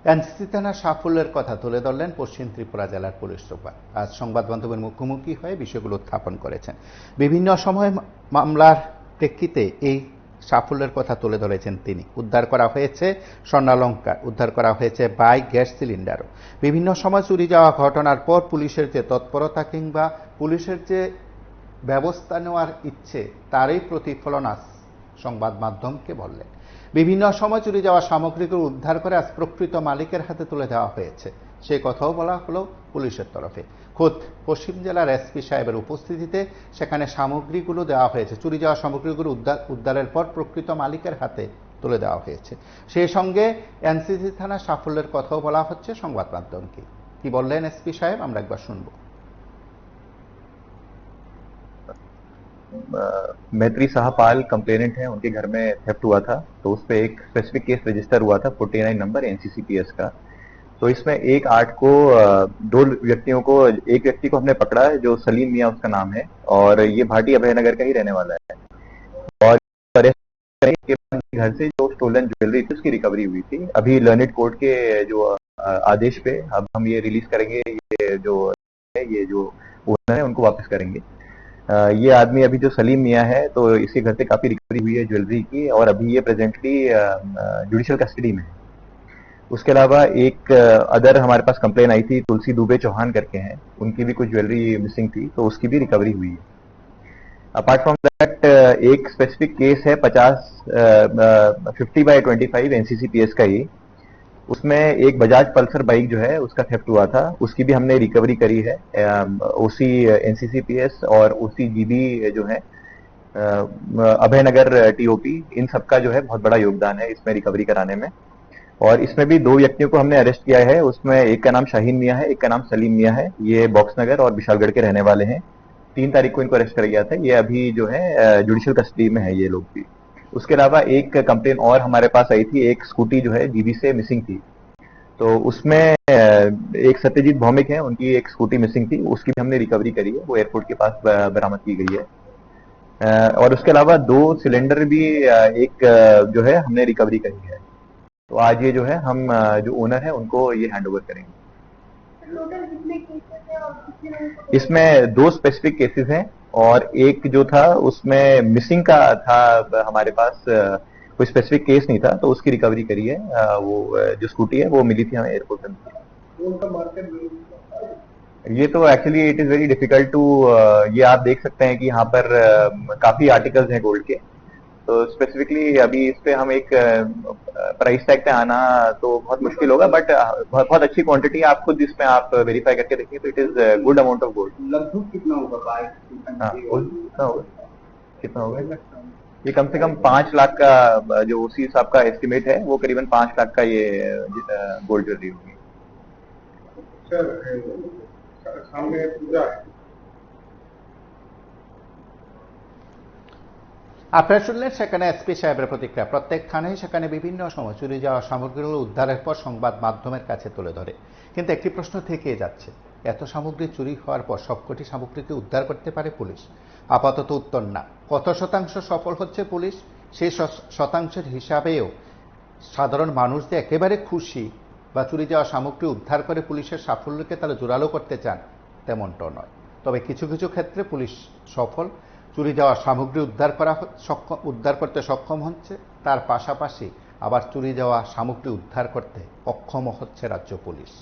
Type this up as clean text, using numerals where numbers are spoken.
NCC থানার সাফল্যের কথা তুলে ধরলেন পশ্চিম ত্রিপুরা জেলার পুলিশ সুপার। আজ সংবাদ মাধ্যমের মুখোমুখি হয়ে বিষয়গুলো উত্থাপন করেছেন। বিভিন্ন সময় মামলার প্রেক্ষিতে এই সাফল্যের কথা তুলে ধরেছেন তিনি। উদ্ধার করা হয়েছে স্বর্ণালংকার, উদ্ধার করা হয়েছে বাইক, গ্যাস সিলিন্ডারও। বিভিন্ন সময় চুরি যাওয়া ঘটনার পর পুলিশের যে তৎপরতা কিংবা পুলিশের যে ব্যবস্থা নেওয়ার ইচ্ছে, তারই প্রতিফলন আজ সংবাদ মাধ্যমকে বললেন। বিভিন্ন সময় চুরি যাওয়া সামগ্রীগুলো উদ্ধার করে আজ প্রকৃত মালিকের হাতে তুলে দেওয়া হয়েছে, সে কথাও বলা হলো পুলিশের তরফে। খোদ পশ্চিম জেলার এসপি সাহেবের উপস্থিতিতে সেখানে সামগ্রীগুলো দেওয়া হয়েছে। চুরি যাওয়া সামগ্রীগুলো উদ্ধারের পর প্রকৃত মালিকের হাতে তুলে দেওয়া হয়েছে। সেই সঙ্গে এনসিসি থানার সাফল্যের কথাও বলা হচ্ছে সংবাদ মাধ্যমকে। কি বললেন এসপি সাহেব, আমরা একবার শুনবো। मैत्री साहपाल कंप्लेनेंट हैं, उनके घर में थेफ्ट हुआ था, तो उस पर एक स्पेसिफिक केस रजिस्टर हुआ था 49 नंबर एनसीसीपीएस का। तो इसमें 1/8 को दो व्यक्तियों को, एक व्यक्ति को हमने पकड़ा है जो सलीम मियां उसका नाम है, और ये भाटी अभयनगर का ही रहने वाला है। और अरेस्ट करने के बाद घर से जो स्टोलन ज्वेलरी थी उसकी रिकवरी हुई थी। अभी लर्नेड कोर्ट के जो आदेश पे अब हम ये रिलीज करेंगे, ये जो ओनर है उनको वापस करेंगे। ये आदमी अभी जो सलीम मियां है, तो इसके घर से काफी रिकवरी हुई है ज्वेलरी की, और अभी ये प्रेजेंटली जुडिशियल कस्टडी में है। उसके अलावा एक अदर हमारे पास कंप्लेन आई थी, तुलसी दुबे चौहान करके हैं, उनकी भी कुछ ज्वेलरी मिसिंग थी, तो उसकी भी रिकवरी हुई है। अपार्ट फ्रॉम दैट एक स्पेसिफिक केस है 50/25 एनसीसीपीएस का ही, उसमें एक बजाज पल्सर बाइक जो है उसका थेफ्ट हुआ था, उसकी भी हमने रिकवरी करी है। ओसी एनसीसीपीएस और ओसी जीबी जो है अभयनगर टीओपी, इन सबका जो है बहुत बड़ा योगदान है इसमें रिकवरी कराने में। और इसमें भी 2 व्यक्तियों को हमने अरेस्ट किया है। उसमें एक का नाम शाहीन मियां है, एक का नाम सलीम मियां है। ये बॉक्सनगर और विशालगढ़ के रहने वाले हैं। 3 तारीख को इनको अरेस्ट किया गया था। ये अभी जो है जुडिशियल कस्टडी में है ये लोग भी। उसके अलावा एक कंप्लेन और हमारे पास आई थी, एक स्कूटी जो है जीबी से मिसिंग थी, तो उसमें एक सत्यजीत भौमिक है, उनकी एक स्कूटी मिसिंग थी, उसकी भी हमने रिकवरी करी है, वो एयरपोर्ट के पास बरामद की गई है। और उसके अलावा 2 सिलेंडर भी एक जो है हमने रिकवरी करी है। तो आज ये जो है हम जो ओनर है उनको ये हैंड ओवर करेंगे। इसमें 2 स्पेसिफिक केसेस हैं, और एक जो था उसमें मिसिंग का था, हमारे पास कोई स्पेसिफिक केस नहीं था, तो उसकी रिकवरी करी है। वो जो स्कूटी है वो मिली थी हमें एयरपोर्ट में। ये तो actually it is very difficult to, ये आप देख सकते हैं कि यहाँ पर काफी आर्टिकल्स हैं गोल्ड के, तो स्पेसिफिकली अभी इस पे हम एक प्राइस टैग पे आना तो बहुत मुश्किल होगा, बट बहुत अच्छी क्वांटिटी आप खुद इसमें आप वेरीफाई करके देखिए, तो it is good amount of gold. लगभग कितना होगा? हाँ, कितना होगा? ये कम से कम 5 लाख का, जो ओसी साहब का एस्टिमेट है, वो करीबन 5 लाख का ये गोल्ड ज्वेलरी होगी। सामने पूजा है। আপনারা শুনলেন সেখানে এসপি সাহেবের প্রতিক্রিয়া। প্রত্যেক থানায় সেখানে বিভিন্ন সময় চুরি যাওয়া সামগ্রীগুলো উদ্ধারের পর সংবাদ মাধ্যমের কাছে তুলে ধরে। কিন্তু একটি প্রশ্ন থেকেই যাচ্ছে, এত সামগ্রী চুরি হওয়ার পর সবকটি সামগ্রীকে উদ্ধার করতে পারে পুলিশ? আপাতত উত্তর না। কত শতাংশ সফল হচ্ছে পুলিশ, সেই শতাংশের হিসাবেও সাধারণ মানুষ যে একেবারে খুশি বা চুরি যাওয়া সামগ্রী উদ্ধার করে পুলিশের সাফল্যকে তারা জোরালো করতে চান, তেমনটাও নয়। তবে কিছু কিছু ক্ষেত্রে পুলিশ সফল, চুরি যাওয়া সামগ্রী উদ্ধার করতে সক্ষম হচ্ছে, তার পাশাপাশি আবার চুরি যাওয়া সামগ্রী উদ্ধার করতে অক্ষম হচ্ছে রাজ্য পুলিশ।